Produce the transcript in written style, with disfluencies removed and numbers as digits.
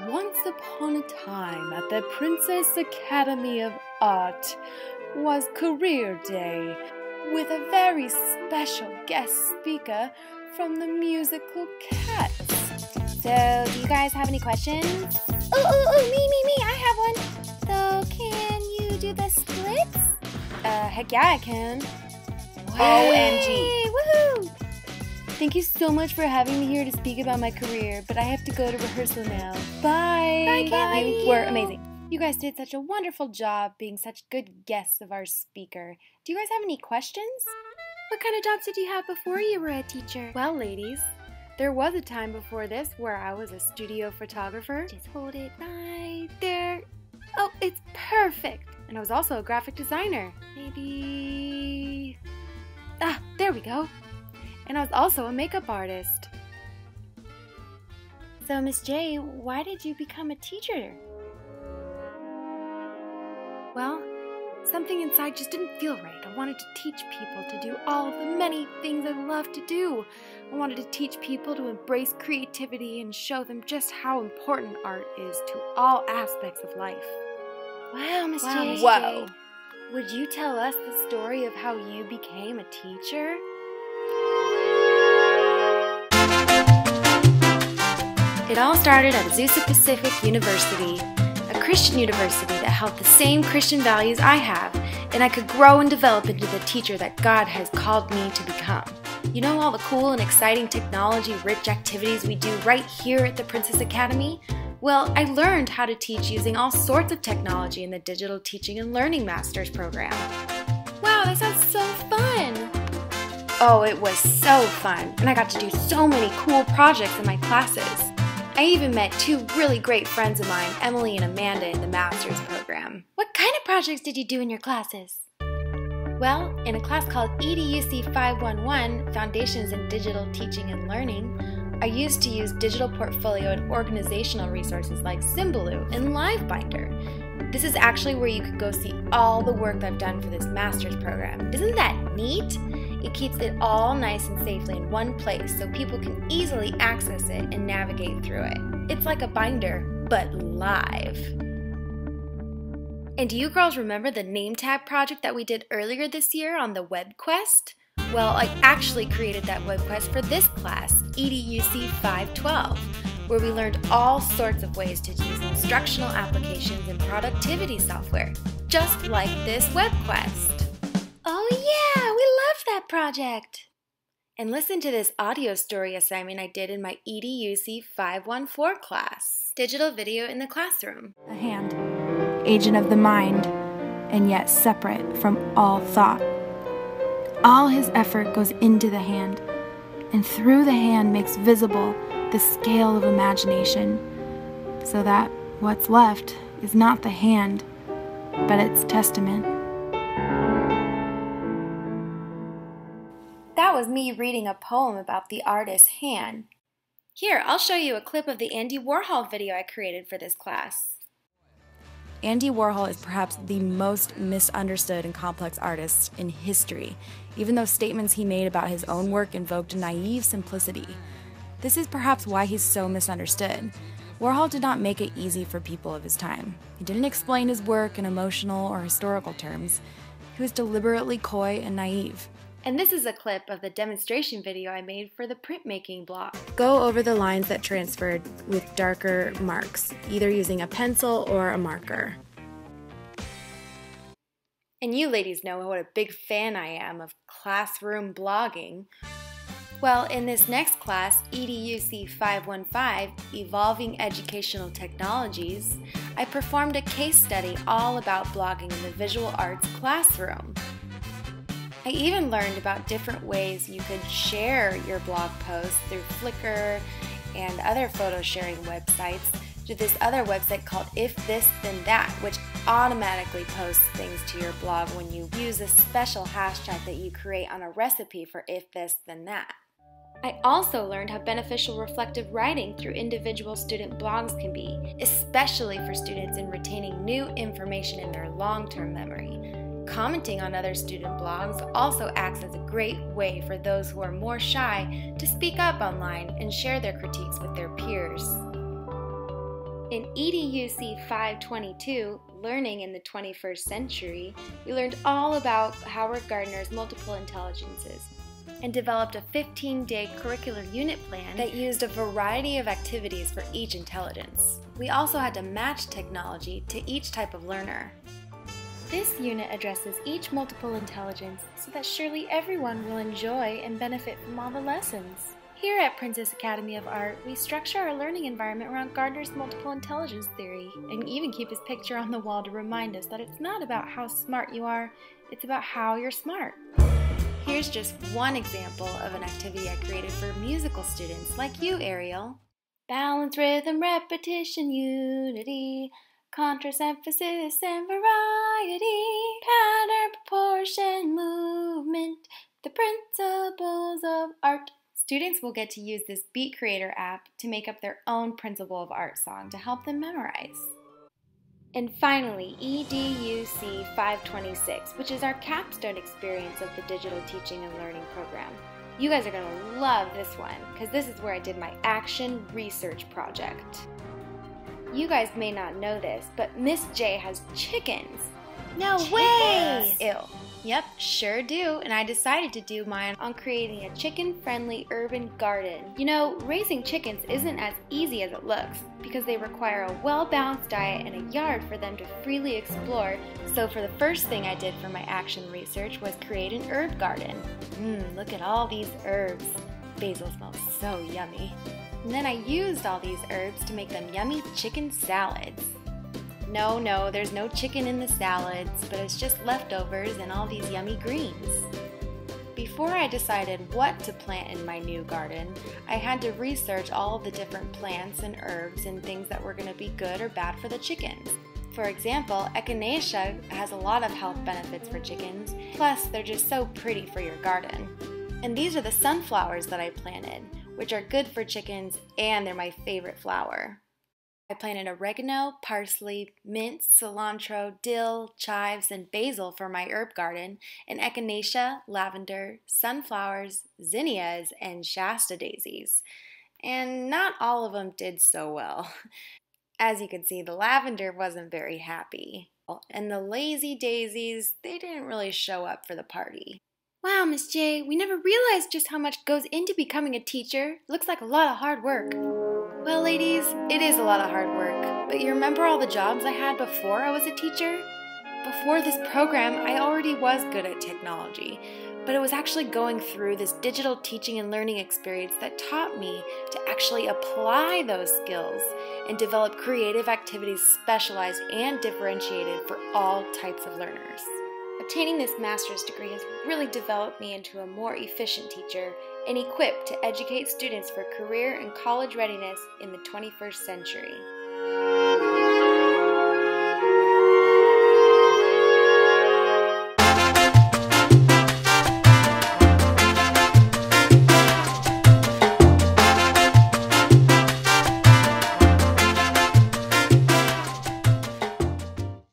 Once upon a time at the Princess Academy of Art was Career Day with a very special guest speaker from the musical Cats. So, do you guys have any questions? Ooh, me, I have one. So, can you do the splits? Heck yeah, I can. OMG. Woohoo! Thank you so much for having me here to speak about my career, but I have to go to rehearsal now. Bye! Bye, Kelly! You were amazing. You guys did such a wonderful job being such good guests of our speaker. Do you guys have any questions? What kind of jobs did you have before you were a teacher? Well, ladies, there was a time before this where I was a studio photographer. Just hold it Right there. Oh, it's perfect! And I was also a graphic designer. Maybe... there we go. And I was also a makeup artist. So, Miss J, why did you become a teacher? Well, something inside just didn't feel right. I wanted to teach people to do all of the many things I love to do. I wanted to teach people to embrace creativity and show them just how important art is to all aspects of life. Wow, Miss J. Whoa! Would you tell us the story of how you became a teacher? It all started at Azusa Pacific University, a Christian university that held the same Christian values I have, and I could grow and develop into the teacher that God has called me to become. You know all the cool and exciting technology-rich activities we do right here at the Princess Academy? Well, I learned how to teach using all sorts of technology in the Digital Teaching and Learning Master's program. Wow, that sounds so fun! Oh, it was so fun, and I got to do so many cool projects in my classes. I even met two really great friends of mine, Emily and Amanda, in the master's program. What kind of projects did you do in your classes? Well, in a class called EDUC 511, Foundations in Digital Teaching and Learning, I used to use digital portfolio and organizational resources like Symbaloo and LiveBinder. This is actually where you could go see all the work I've done for this master's program. Isn't that neat? It keeps it all nice and safely in one place so people can easily access it and navigate through it. It's like a binder, but live. And do you girls remember the name tag project that we did earlier this year on the web quest? Well, I actually created that web quest for this class, EDUC 512, where we learned all sorts of ways to use instructional applications and productivity software, just like this web quest. Oh yeah, we love that project! And listen to this audio story assignment I did in my EDUC 514 class, Digital Video in the Classroom. A hand, agent of the mind, and yet separate from all thought. All his effort goes into the hand, and through the hand makes visible the scale of imagination, so that what's left is not the hand, but its testament. That was me reading a poem about the artist's hand. Here, I'll show you a clip of the Andy Warhol video I created for this class. Andy Warhol is perhaps the most misunderstood and complex artist in history, even though statements he made about his own work invoked a naive simplicity. This is perhaps why he's so misunderstood. Warhol did not make it easy for people of his time. He didn't explain his work in emotional or historical terms. He was deliberately coy and naive. And this is a clip of the demonstration video I made for the printmaking blog. Go over the lines that transferred with darker marks, either using a pencil or a marker. And you ladies know what a big fan I am of classroom blogging. Well, in this next class, EDUC 515, Evolving Educational Technologies, I performed a case study all about blogging in the visual arts classroom. I even learned about different ways you could share your blog posts through Flickr and other photo sharing websites to this other website called If This Then That, which automatically posts things to your blog when you use a special hashtag that you create on a recipe for If This Then That. I also learned how beneficial reflective writing through individual student blogs can be, especially for students in retaining new information in their long-term memory. Commenting on other student blogs also acts as a great way for those who are more shy to speak up online and share their critiques with their peers. In EDUC 522, Learning in the 21st Century, we learned all about Howard Gardner's multiple intelligences and developed a 15-day curricular unit plan that used a variety of activities for each intelligence. We also had to match technology to each type of learner. This unit addresses each multiple intelligence so that surely everyone will enjoy and benefit from all the lessons. Here at Princess Academy of Art, we structure our learning environment around Gardner's multiple intelligence theory, and even keep his picture on the wall to remind us that it's not about how smart you are, it's about how you're smart. Here's just one example of an activity I created for musical students like you, Ariel. Balance, rhythm, repetition, unity, contrast, emphasis, and variety, pattern, proportion, movement, the principles of art. Students will get to use this Beat Creator app to make up their own Principle of Art song to help them memorize. And finally, EDUC 526, which is our capstone experience of the Digital Teaching and Learning program. You guys are going to love this one, because this is where I did my action research project. You guys may not know this, but Miss J has chickens. No way! Ew. Yep, sure do, and I decided to do mine on creating a chicken-friendly urban garden. You know, raising chickens isn't as easy as it looks, because they require a well-balanced diet and a yard for them to freely explore. So for the first thing I did for my action research was create an herb garden. Look at all these herbs. Basil smells so yummy. And then I used all these herbs to make them yummy chicken salads. No, there's no chicken in the salads, but it's just leftovers and all these yummy greens. Before I decided what to plant in my new garden, I had to research all of the different plants and herbs and things that were going to be good or bad for the chickens. For example, echinacea has a lot of health benefits for chickens, plus they're just so pretty for your garden. And these are the sunflowers that I planted, which are good for chickens and they're my favorite flower. I planted oregano, parsley, mint, cilantro, dill, chives, and basil for my herb garden, and echinacea, lavender, sunflowers, zinnias, and Shasta daisies. And not all of them did so well. As you can see, the lavender wasn't very happy. And the lazy daisies, they didn't really show up for the party. Wow, Miss J, we never realized just how much goes into becoming a teacher. Looks like a lot of hard work. Well, ladies, it is a lot of hard work, but you remember all the jobs I had before I was a teacher? Before this program, I already was good at technology, but it was actually going through this digital teaching and learning experience that taught me to actually apply those skills and develop creative activities specialized and differentiated for all types of learners. Obtaining this master's degree has really developed me into a more efficient teacher and equipped to educate students for career and college readiness in the 21st century.